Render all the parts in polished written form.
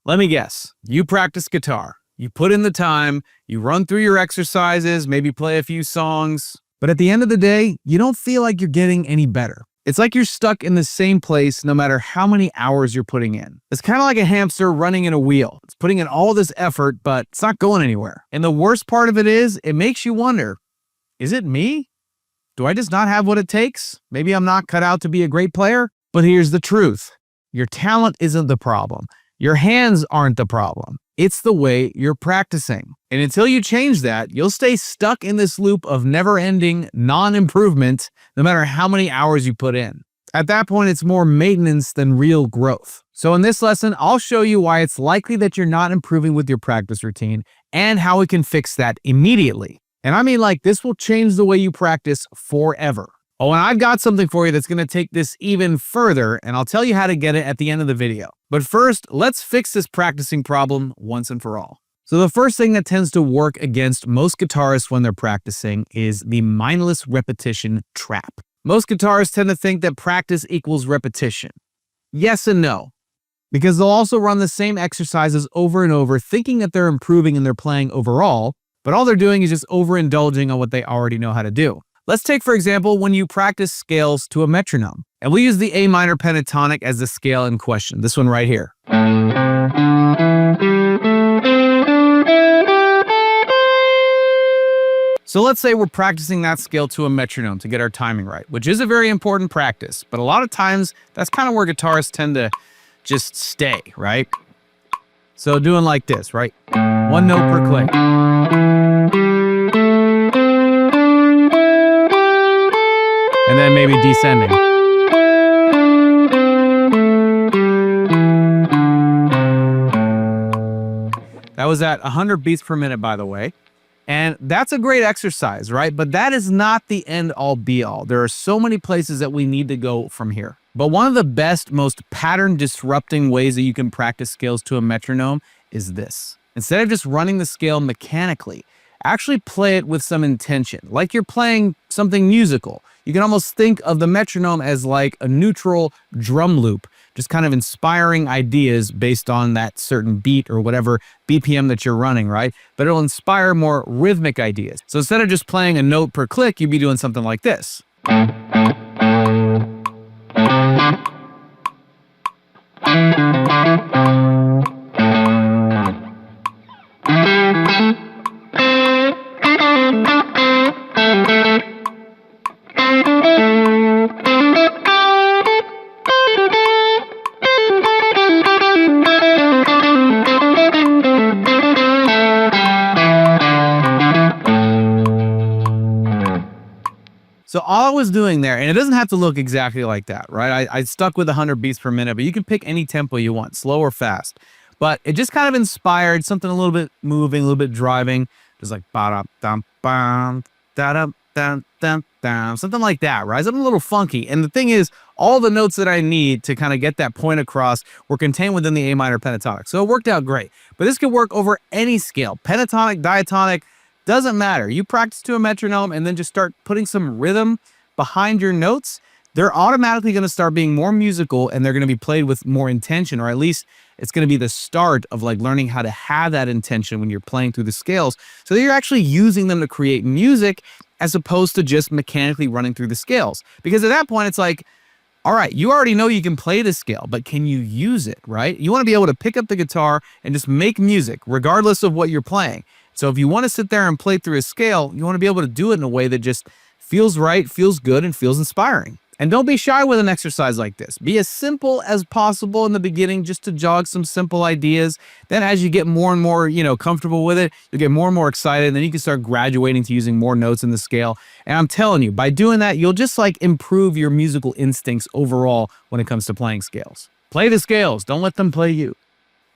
Let me guess, you practice guitar. You put in the time, you run through your exercises, maybe play a few songs, but at the end of the day, you don't feel like you're getting any better. It's like you're stuck in the same place no matter how many hours you're putting in. It's kind of like a hamster running in a wheel. It's putting in all this effort, but it's not going anywhere. And the worst part of it is, it makes you wonder, is it me? Do I just not have what it takes? Maybe I'm not cut out to be a great player? But here's the truth. Your talent isn't the problem. Your hands aren't the problem. It's the way you're practicing. And until you change that, you'll stay stuck in this loop of never-ending non-improvement no matter how many hours you put in. At that point, it's more maintenance than real growth. So in this lesson, I'll show you why it's likely that you're not improving with your practice routine and how we can fix that immediately. And I mean, like, this will change the way you practice forever. Oh, and I've got something for you that's going to take this even further, and I'll tell you how to get it at the end of the video. But first, let's fix this practicing problem once and for all. So the first thing that tends to work against most guitarists when they're practicing is the mindless repetition trap. Most guitarists tend to think that practice equals repetition. Yes and no, because they'll also run the same exercises over and over, thinking that they're improving in their playing overall, but all they're doing is just overindulging on what they already know how to do. Let's take, for example, when you practice scales to a metronome. And we'll use the A minor pentatonic as the scale in question, this one right here. So let's say we're practicing that scale to a metronome to get our timing right, which is a very important practice, but a lot of times that's kind of where guitarists tend to just stay, right? So doing like this, right? One note per click. And then maybe descending. That was at 100 beats per minute, by the way. And that's a great exercise, right? But that is not the end all be all. There are so many places that we need to go from here. But one of the best, most pattern disrupting ways that you can practice scales to a metronome is this. Instead of just running the scale mechanically, actually play it with some intention, like you're playing something musical. You can almost think of the metronome as like a neutral drum loop, just kind of inspiring ideas based on that certain beat or whatever BPM that you're running, right? But it'll inspire more rhythmic ideas. So instead of just playing a note per click, you'd be doing something like this. So all I was doing there, and it doesn't have to look exactly like that, right? I stuck with 100 beats per minute, but you can pick any tempo you want, slow or fast. But it just kind of inspired something a little bit moving, a little bit driving, just like ba-da-dum-bum, da-dum-dum-dum-dum, something like that, right? Something a little funky. And the thing is, all the notes that I need to kind of get that point across were contained within the A minor pentatonic. So it worked out great. But this could work over any scale, pentatonic, diatonic, doesn't matter. You practice to a metronome and then just start putting some rhythm behind your notes. They're automatically going to start being more musical and they're going to be played with more intention, or at least it's going to be the start of like learning how to have that intention when you're playing through the scales. So that you're actually using them to create music as opposed to just mechanically running through the scales. Because at that point, it's like, all right, you already know you can play the scale, but can you use it, right? You want to be able to pick up the guitar and just make music regardless of what you're playing. So if you want to sit there and play through a scale, you want to be able to do it in a way that just feels right, feels good, and feels inspiring. And don't be shy with an exercise like this. Be as simple as possible in the beginning just to jog some simple ideas. Then as you get more and more, comfortable with it, you'll get more and more excited. And then you can start graduating to using more notes in the scale. And I'm telling you, by doing that, you'll just like improve your musical instincts overall when it comes to playing scales. Play the scales. Don't let them play you.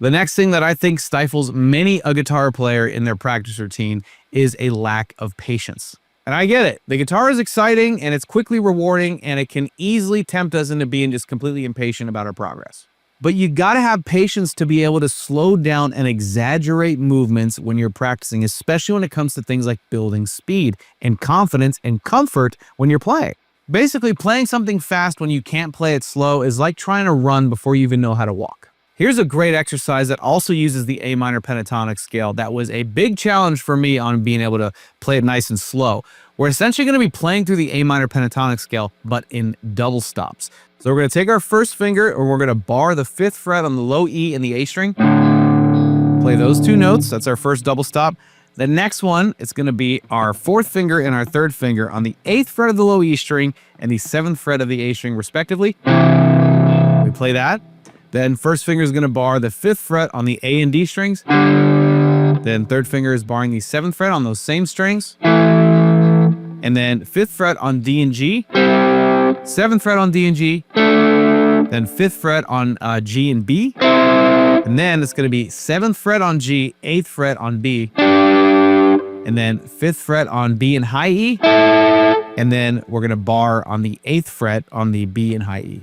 The next thing that I think stifles many a guitar player in their practice routine is a lack of patience. And I get it. The guitar is exciting and it's quickly rewarding and it can easily tempt us into being just completely impatient about our progress. But you got to have patience to be able to slow down and exaggerate movements when you're practicing, especially when it comes to things like building speed and confidence and comfort when you're playing. Basically, playing something fast when you can't play it slow is like trying to run before you even know how to walk. Here's a great exercise that also uses the A minor pentatonic scale that was a big challenge for me on being able to play it nice and slow. We're essentially going to be playing through the A minor pentatonic scale, but in double stops. So we're going to take our first finger and we're going to bar the 5th fret on the low E and the A string. Play those 2 notes. That's our first double stop. The next one, it's going to be our 4th finger and our 3rd finger on the 8th fret of the low E string and the 7th fret of the A string, respectively. We play that. Then 1st finger is going to bar the 5th fret on the A and D strings. Then 3rd finger is barring the 7th fret on those same strings. And then 5th fret on D and G. 7th fret on D and G. Then 5th fret on G and B. And then it's going to be 7th fret on G, 8th fret on B. And then 5th fret on B and high E. And then we're going to bar on the 8th fret on the B and high E.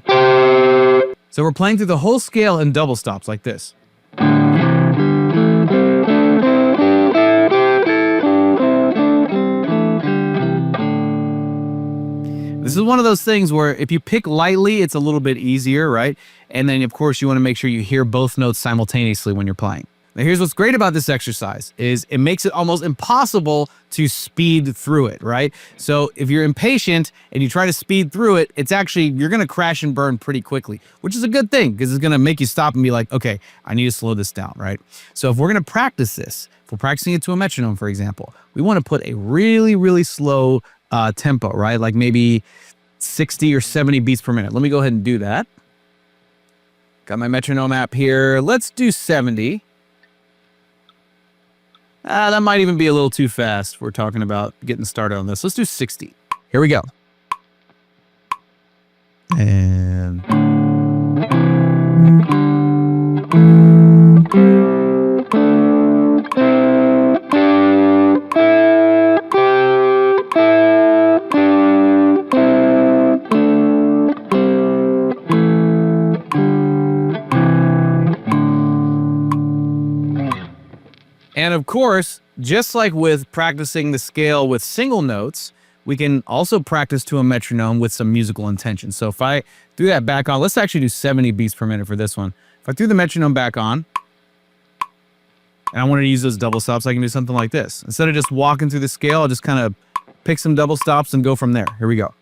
So we're playing through the whole scale in double stops like this. This is one of those things where if you pick lightly, it's a little bit easier, right? And then, of course, you want to make sure you hear both notes simultaneously when you're playing. Now, here's what's great about this exercise is it makes it almost impossible to speed through it, right? So if you're impatient and you try to speed through it, it's actually, you're going to crash and burn pretty quickly, which is a good thing because it's going to make you stop and be like, okay, I need to slow this down, right? So if we're going to practice this, if we're practicing it to a metronome, for example, we want to put a really, really slow tempo, right? Like maybe 60 or 70 beats per minute. Let me go ahead and do that. Got my metronome app here. Let's do 70. That might even be a little too fast. We're talking about getting started on this. Let's do 60. Here we go. And... And of course, just like with practicing the scale with single notes, we can also practice to a metronome with some musical intention. So if I threw that back on, let's actually do 70 beats per minute for this one. If I threw the metronome back on, and I wanted to use those double stops, I can do something like this. Instead of just walking through the scale, I'll just kind of pick some double stops and go from there. Here we go.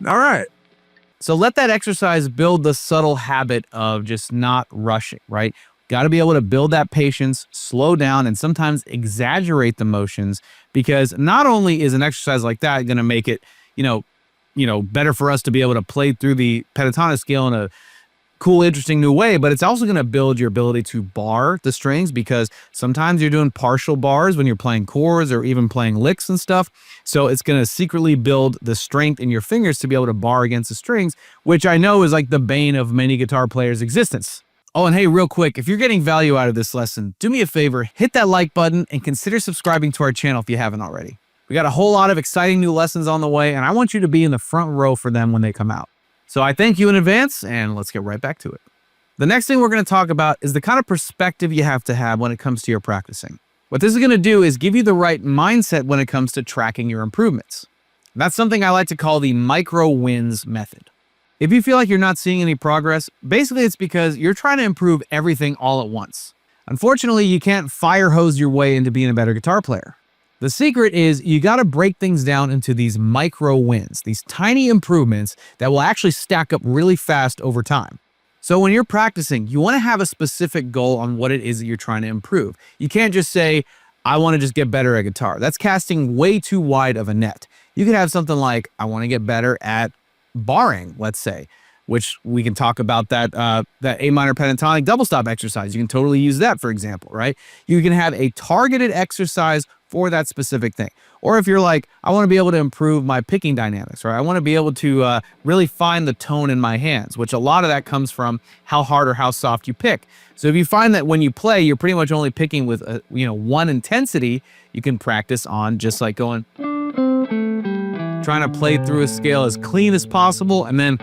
All right. So let that exercise build the subtle habit of just not rushing, right? Got to be able to build that patience, slow down, and sometimes exaggerate the motions, because not only is an exercise like that going to make it, better for us to be able to play through the pentatonic scale in a cool, interesting new way, but it's also going to build your ability to bar the strings, because sometimes you're doing partial bars when you're playing chords or even playing licks and stuff. So it's going to secretly build the strength in your fingers to be able to bar against the strings, which I know is like the bane of many guitar players' existence. Oh, and hey, real quick, if you're getting value out of this lesson, do me a favor, hit that like button and consider subscribing to our channel if you haven't already. We got a whole lot of exciting new lessons on the way, and I want you to be in the front row for them when they come out. So I thank you in advance, and let's get right back to it. The next thing we're going to talk about is the kind of perspective you have to have when it comes to your practicing. What this is going to do is give you the right mindset when it comes to tracking your improvements. That's something I like to call the micro wins method. If you feel like you're not seeing any progress, basically it's because you're trying to improve everything all at once. Unfortunately, you can't fire hose your way into being a better guitar player. The secret is you got to break things down into these micro wins, these tiny improvements that will actually stack up really fast over time. So when you're practicing, you want to have a specific goal on what it is that you're trying to improve. You can't just say, I want to just get better at guitar. That's casting way too wide of a net. You could have something like, I want to get better at barring, let's say, which we can talk about that A minor pentatonic double stop exercise. You can totally use that, for example, right? You can have a targeted exercise for that specific thing. Or if you're like, I want to be able to improve my picking dynamics, or I want to be able to really find the tone in my hands, which a lot of that comes from how hard or how soft you pick. So if you find that when you play, you're pretty much only picking with one intensity, you can practice on just like going, trying to play through a scale as clean as possible, and then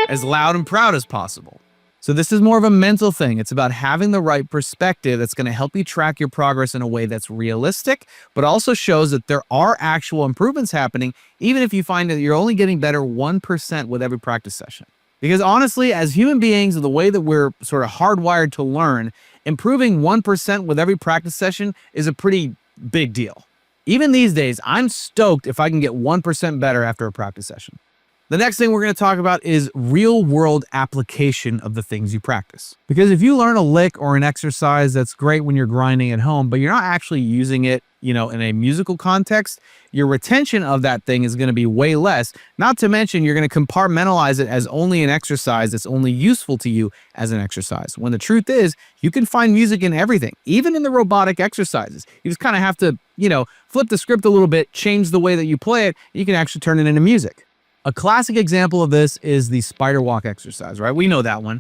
as loud and proud as possible. So this is more of a mental thing. It's about having the right perspective that's going to help you track your progress in a way that's realistic, but also shows that there are actual improvements happening, even if you find that you're only getting better 1% with every practice session. Because honestly, as human beings, the way that we're sort of hardwired to learn, improving 1% with every practice session is a pretty big deal. Even these days, I'm stoked if I can get 1% better after a practice session. The next thing we're going to talk about is real-world application of the things you practice. Because if you learn a lick or an exercise, that's great when you're grinding at home, but you're not actually using it, in a musical context, your retention of that thing is going to be way less. Not to mention, you're going to compartmentalize it as only an exercise that's only useful to you as an exercise. When the truth is, you can find music in everything, even in the robotic exercises. You just kind of have to, flip the script a little bit, change the way that you play it, and you can actually turn it into music. A classic example of this is the spider walk exercise, right? We know that one.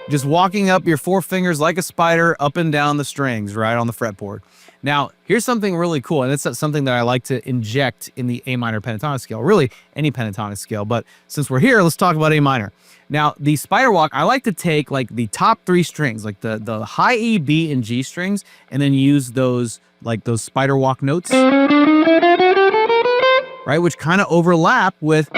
Just walking up your four fingers like a spider up and down the strings, right, on the fretboard. Now, here's something really cool, and it's something that I like to inject in the A minor pentatonic scale, really any pentatonic scale, but since we're here, let's talk about A minor. Now, the spider walk, I like to take like the top three strings, like the high E, B, and G strings, and then use those spider walk notes, right, which kind of overlap with A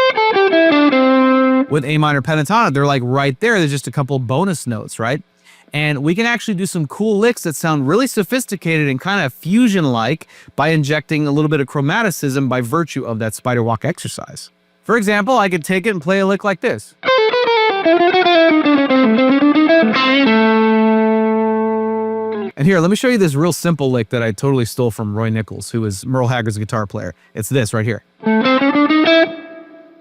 minor pentatonic. They're like right there. There's just a couple bonus notes, right? And we can actually do some cool licks that sound really sophisticated and kind of fusion-like by injecting a little bit of chromaticism by virtue of that spider walk exercise. For example, I could take it and play a lick like this. And here, let me show you this real simple lick that I totally stole from Roy Nichols, who is Merle Haggard's guitar player. It's this right here.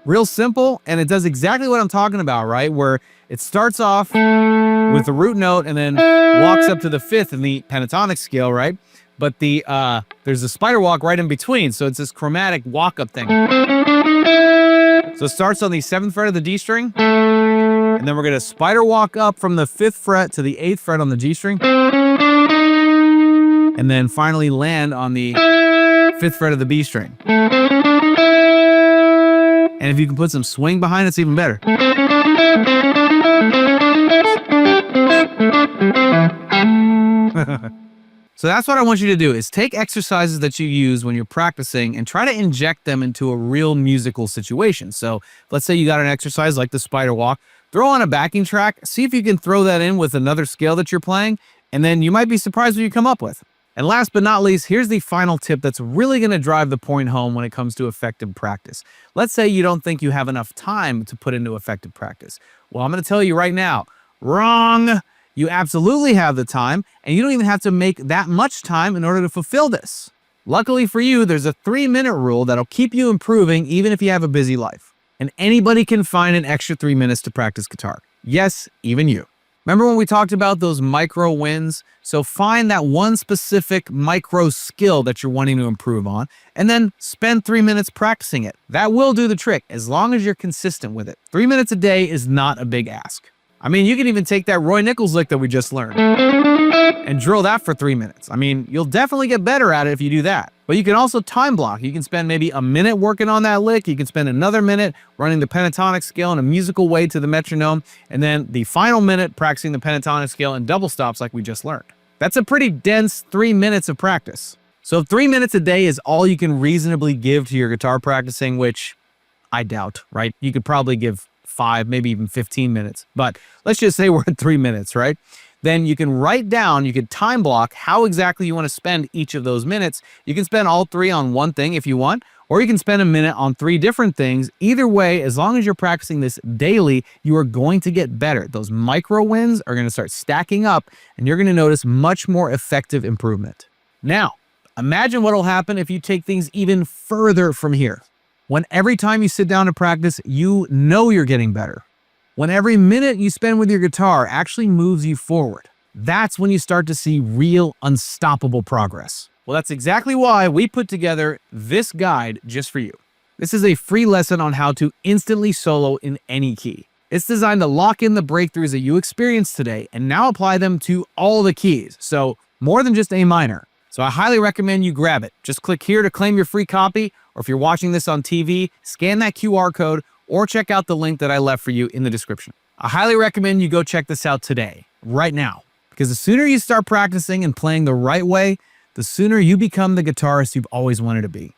Real simple, and it does exactly what I'm talking about, right? Where it starts off with the root note and then walks up to the fifth in the pentatonic scale, right? But there's a spider walk right in between, so it's this chromatic walk-up thing. So it starts on the 7th fret of the D string, and then we're going to spider walk up from the 5th fret to the 8th fret on the G string, and then finally land on the 5th fret of the B string. And if you can put some swing behind it, it's even better. So that's what I want you to do, is take exercises that you use when you're practicing and try to inject them into a real musical situation. So let's say you got an exercise like the spider walk, throw on a backing track, see if you can throw that in with another scale that you're playing, and then you might be surprised what you come up with. And last but not least, here's the final tip that's really going to drive the point home when it comes to effective practice. Let's say you don't think you have enough time to put into effective practice. Well, I'm going to tell you right now, wrong. You absolutely have the time, and you don't even have to make that much time in order to fulfill this. Luckily for you, there's a 3-minute rule that'll keep you improving even if you have a busy life. And anybody can find an extra 3 minutes to practice guitar. Yes, even you. Remember when we talked about those micro wins? So find that one specific micro skill that you're wanting to improve on, and then spend 3 minutes practicing it. That will do the trick, as long as you're consistent with it. 3 minutes a day is not a big ask. I mean, you can even take that Roy Nichols lick that we just learned and drill that for 3 minutes. I mean, you'll definitely get better at it if you do that. But you can also time block. You can spend maybe a minute working on that lick. You can spend another minute running the pentatonic scale in a musical way to the metronome, and then the final minute practicing the pentatonic scale in double stops like we just learned. That's a pretty dense 3 minutes of practice. So if 3 minutes a day is all you can reasonably give to your guitar practicing, which I doubt, right? You could probably give 5, maybe even 15 minutes. But let's just say we're at 3 minutes, right? Then you can write down, you can time block how exactly you want to spend each of those minutes. You can spend all 3 on one thing if you want, or you can spend a minute on 3 different things. Either way, as long as you're practicing this daily, you are going to get better. Those micro wins are going to start stacking up, and you're going to notice much more effective improvement. Now, imagine what will happen if you take things even further from here. When every time you sit down to practice, you know you're getting better. When every minute you spend with your guitar actually moves you forward, that's when you start to see real unstoppable progress. Well, that's exactly why we put together this guide just for you. This is a free lesson on how to instantly solo in any key. It's designed to lock in the breakthroughs that you experience today and now apply them to all the keys. So more than just A minor. So I highly recommend you grab it. Just click here to claim your free copy, or if you're watching this on TV, scan that QR code or check out the link that I left for you in the description. I highly recommend you go check this out today, right now, because the sooner you start practicing and playing the right way, the sooner you become the guitarist you've always wanted to be.